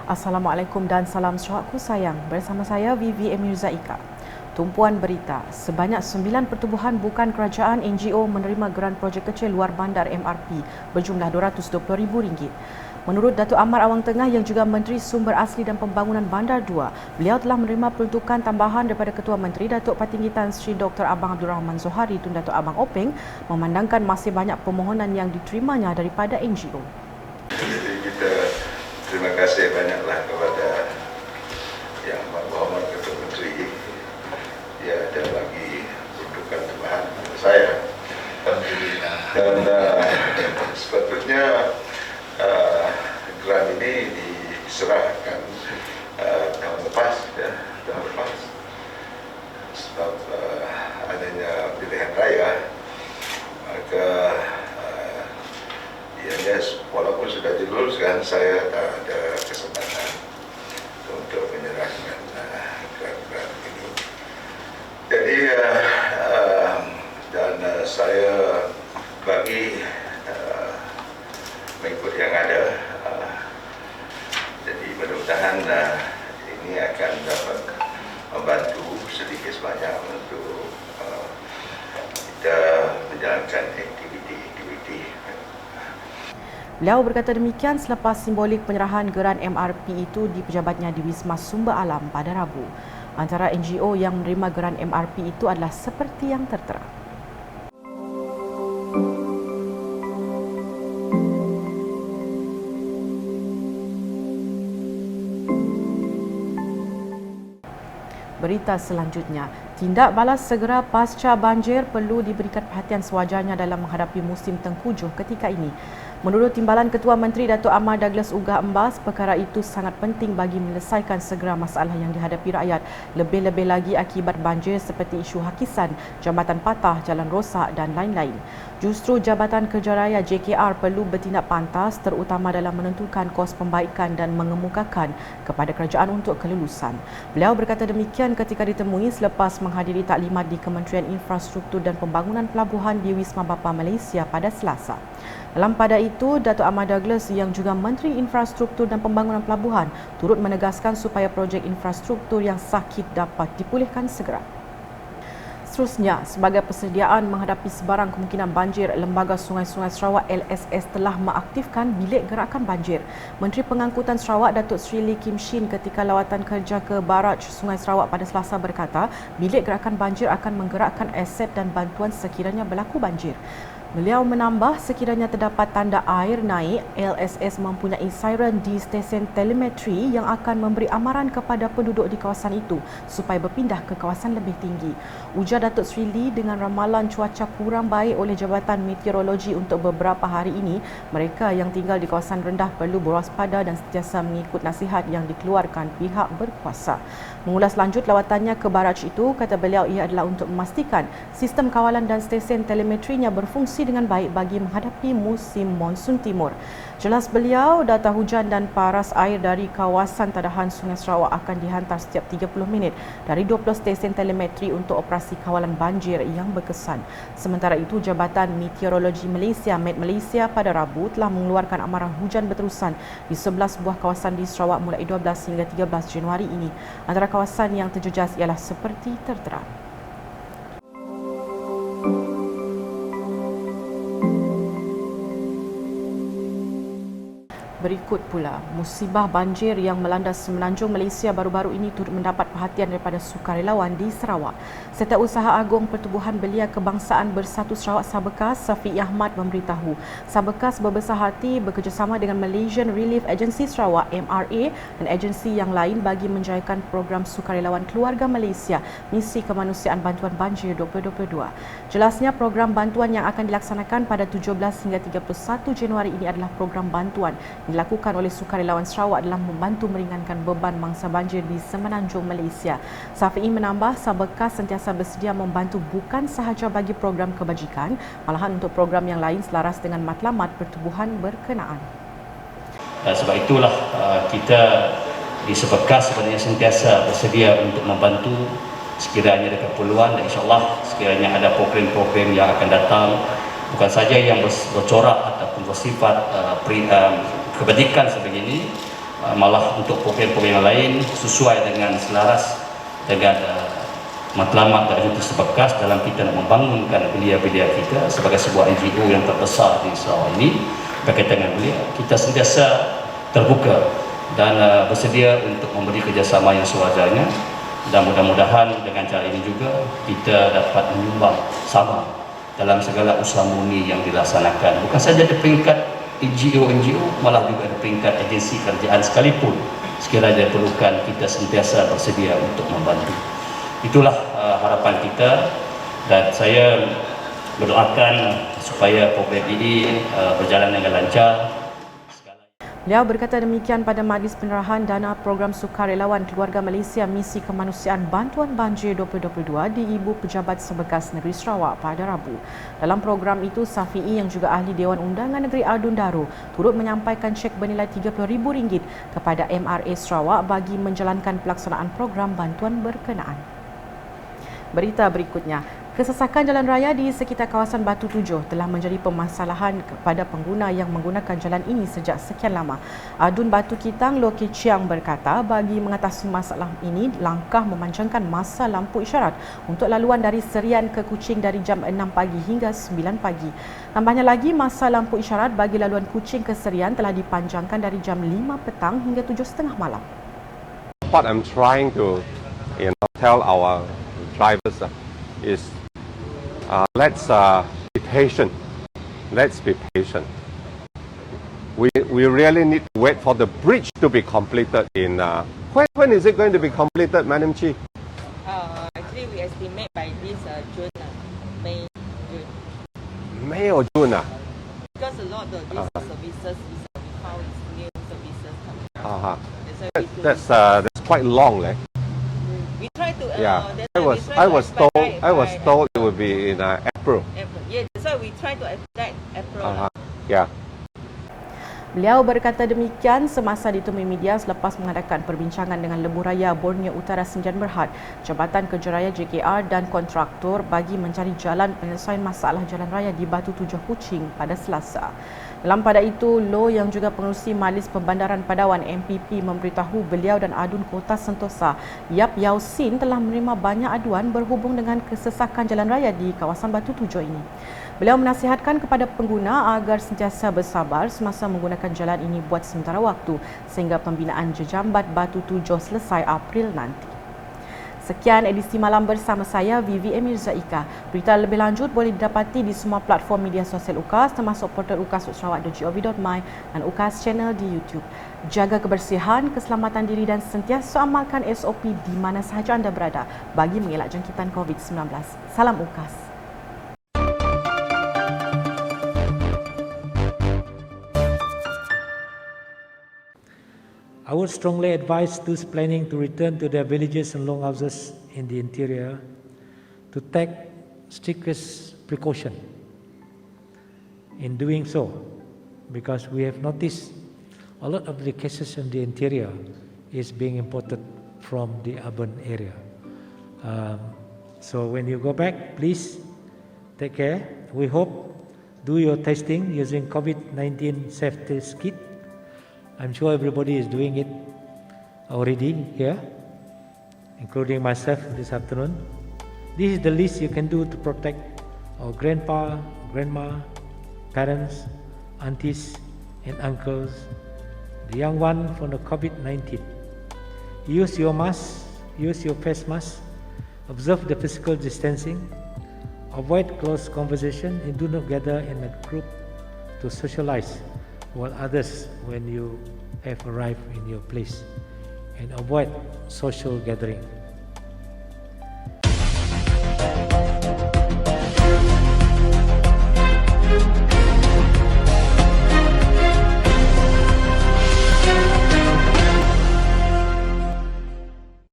Assalamualaikum dan salam Sarawakku sayang. Bersama saya Vivi Emiruzaika. Tumpuan berita, sebanyak 9 pertubuhan bukan kerajaan NGO menerima geran projek kecil luar bandar MRP berjumlah RM220,000. Menurut Datuk Amar Awang Tengah yang juga Menteri Sumber Asli dan Pembangunan Bandar 2, beliau telah menerima peruntukan tambahan daripada Ketua Menteri Datuk Patinggi Tan Sri Dr. Abang Abdul Rahman Zohari Tun Datuk Abang Openg memandangkan masih banyak permohonan yang diterimanya daripada NGO. Jadi kita terima kasih banyaklah kepada Yang Berhormat Ketua Menteri. Dia ada bagi peruntukan tambahan kepada saya. Dan sepatutnya geran ini diserahkan tahun lepas, sebab adanya pilihan raya, maka ianya walaupun sudah diluluskan, saya tak ada kesempatan untuk menyerahkan geran ini. Jadi dan saya bagi mengikut yang ada. Jadi mudah-mudahan ini akan dapat membantu sedikit sebanyak untuk kita menjalankan aktiviti-aktiviti. Beliau berkata demikian selepas simbolik penyerahan geran MRP itu di pejabatnya di Wisma Sumber Alam pada Rabu. Antara NGO yang menerima geran MRP itu adalah seperti yang tertera. Berita selanjutnya, tindak balas segera pasca banjir perlu diberikan perhatian sewajarnya dalam menghadapi musim tengkujuh ketika ini. Menurut Timbalan Ketua Menteri Datuk Amar Douglas Ugah Embas, perkara itu sangat penting bagi menyelesaikan segera masalah yang dihadapi rakyat, lebih-lebih lagi akibat banjir seperti isu hakisan, jambatan patah, jalan rosak dan lain-lain. Justru Jabatan Kerja Raya JKR perlu bertindak pantas terutama dalam menentukan kos pembaikan dan mengemukakan kepada kerajaan untuk kelulusan. Beliau berkata demikian ketika ditemui selepas menghadiri taklimat di Kementerian Infrastruktur dan Pembangunan Pelabuhan di Wisma Bapa Malaysia pada Selasa. Dalam pada itu, Datuk Amar Douglas yang juga Menteri Infrastruktur dan Pembangunan Pelabuhan turut menegaskan supaya projek infrastruktur yang sakit dapat dipulihkan segera. Seterusnya, sebagai persediaan menghadapi sebarang kemungkinan banjir, Lembaga Sungai-Sungai Sarawak LSS telah mengaktifkan bilik gerakan banjir. Menteri Pengangkutan Sarawak Datuk Sri Lee Kim Shin ketika lawatan kerja ke Barrage Sungai Sarawak pada Selasa berkata, bilik gerakan banjir akan menggerakkan aset dan bantuan sekiranya berlaku banjir. Beliau menambah sekiranya terdapat tanda air naik, LSS mempunyai siren di stesen telemetri yang akan memberi amaran kepada penduduk di kawasan itu supaya berpindah ke kawasan lebih tinggi. Ujar Datuk Sri Lee dengan ramalan cuaca kurang baik oleh Jabatan Meteorologi untuk beberapa hari ini, mereka yang tinggal di kawasan rendah perlu berwaspada dan sentiasa mengikut nasihat yang dikeluarkan pihak berkuasa. Mengulas lanjut lawatannya ke Barrage itu, kata beliau ia adalah untuk memastikan sistem kawalan dan stesen telemetrinya berfungsi dengan baik bagi menghadapi musim monsun timur. Jelas beliau, data hujan dan paras air dari kawasan tadahan Sungai Sarawak akan dihantar setiap 30 minit dari 20 stesen telemetri untuk operasi kawalan banjir yang berkesan. Sementara itu, Jabatan Meteorologi Malaysia (Met Malaysia) pada Rabu telah mengeluarkan amaran hujan berterusan di 11 buah kawasan di Sarawak mulai 12 hingga 13 Januari ini. Antara kawasan yang terjejas ialah seperti tertera. Berikut pula, musibah banjir yang melanda semenanjung Malaysia baru-baru ini turut mendapat perhatian daripada sukarelawan di Sarawak. Setiausaha Agung Pertubuhan Belia Kebangsaan Bersatu Sarawak Sabekas, Safiq Ahmad memberitahu, Sabekas berbesar hati bekerjasama dengan Malaysian Relief Agency Sarawak MRA dan agensi yang lain bagi menjayakan program sukarelawan keluarga Malaysia Misi Kemanusiaan Bantuan Banjir 2022. Jelasnya program bantuan yang akan dilaksanakan pada 17 hingga 31 Januari ini adalah program bantuan dilakukan oleh sukarelawan Sarawak dalam membantu meringankan beban mangsa banjir di semenanjung Malaysia. Safi'i menambah, Sabekas sentiasa bersedia membantu bukan sahaja bagi program kebajikan, malahan untuk program yang lain selaras dengan matlamat pertubuhan berkenaan. Sebab itulah kita di Sabekas sebenarnya sentiasa bersedia untuk membantu sekiranya ada keperluan, dan insyaAllah sekiranya ada program-program yang akan datang, bukan saja yang bercorak ataupun bersifat kebajikan sebegini, malah untuk program-program lain sesuai dengan selaras dengan matlamat dari Junta Sebekas dalam kita nak membangunkan belia-belia kita sebagai sebuah NGO yang terbesar di Sarawak ini. Berkaitan dengan belia, kita sentiasa terbuka dan bersedia untuk memberi kerjasama yang sewajarnya, dan mudah-mudahan dengan cara ini juga kita dapat menyumbang sama dalam segala usaha murni yang dilaksanakan, bukan saja di peringkat NGO, malah juga di peringkat agensi kerajaan sekalipun. Sekiranya diperlukan, kita sentiasa bersedia untuk membantu. Itulah harapan kita, dan saya berdoakan supaya program ini berjalan dengan lancar. Beliau berkata demikian pada Majlis Penerahan Dana Program Sukarelawan Keluarga Malaysia Misi Kemanusiaan Bantuan Banjir 2022 di Ibu Pejabat Sebekas Negeri Sarawak pada Rabu. Dalam program itu, Safi'i yang juga Ahli Dewan Undangan Negeri Adun Darul turut menyampaikan cek bernilai RM30,000 kepada MRA Sarawak bagi menjalankan pelaksanaan program bantuan berkenaan. Berita berikutnya. Kesesakan jalan raya di sekitar kawasan Batu Tujuh telah menjadi permasalahan kepada pengguna yang menggunakan jalan ini sejak sekian lama. Adun Batu Kitang Loki Chiang berkata bagi mengatasi masalah ini, langkah memanjangkan masa lampu isyarat untuk laluan dari Serian ke Kuching dari jam 6 pagi hingga 9 pagi. Tambahnya lagi, masa lampu isyarat bagi laluan Kuching ke Serian telah dipanjangkan dari jam 5 petang hingga 7.30 malam. What I'm trying to tell our drivers is let's be patient. Let's be patient. We really need to wait for the bridge to be completed in when is it going to be completed, Madam Chief? Actually, we estimate by this June, May, June. May or June? Because a lot of these services is we found new services coming out. That's quite long, eh? We try to. I was told it would be in April. Yeah, that's why we try to expedite April. Yeah. Beliau berkata demikian semasa ditemui media selepas mengadakan perbincangan dengan Lebuhraya Borneo Utara Senjan Berhad, Jabatan Kerjaya JKR dan kontraktor bagi mencari jalan penyelesaian masalah jalan raya di Batu Tujuh Kuching pada Selasa. Dalam pada itu, Loh yang juga pengerusi Majlis Pembandaran Padawan MPP memberitahu beliau dan Adun Kota Sentosa Yap Yau Sin telah menerima banyak aduan berhubung dengan kesesakan jalan raya di kawasan Batu Tujuh ini. Beliau menasihatkan kepada pengguna agar sentiasa bersabar semasa menggunakan jalan ini buat sementara waktu sehingga pembinaan jejambat Batu Tujuh selesai April nanti. Sekian edisi malam bersama saya, Vivi Emir Zaika. Berita lebih lanjut boleh didapati di semua platform media sosial UKAS termasuk portal ukas.sarawak.gov.my dan UKAS Channel di YouTube. Jaga kebersihan, keselamatan diri dan sentiasa amalkan SOP di mana sahaja anda berada bagi mengelak jangkitan COVID-19. Salam UKAS. I would strongly advise those planning to return to their villages and longhouses in the interior to take strictest precaution in doing so, because we have noticed a lot of the cases in the interior is being imported from the urban area. So when you go back, please take care. We hope do your testing using COVID-19 safety kit. I'm sure everybody is doing it already here, including myself this afternoon. This is the least you can do to protect our grandpa, grandma, parents, aunties and uncles, the young one from the COVID-19. Use your mask, use your face mask, observe the physical distancing, avoid close conversation and do not gather in a group to socialize while others when you have arrived in your place, and avoid social gathering.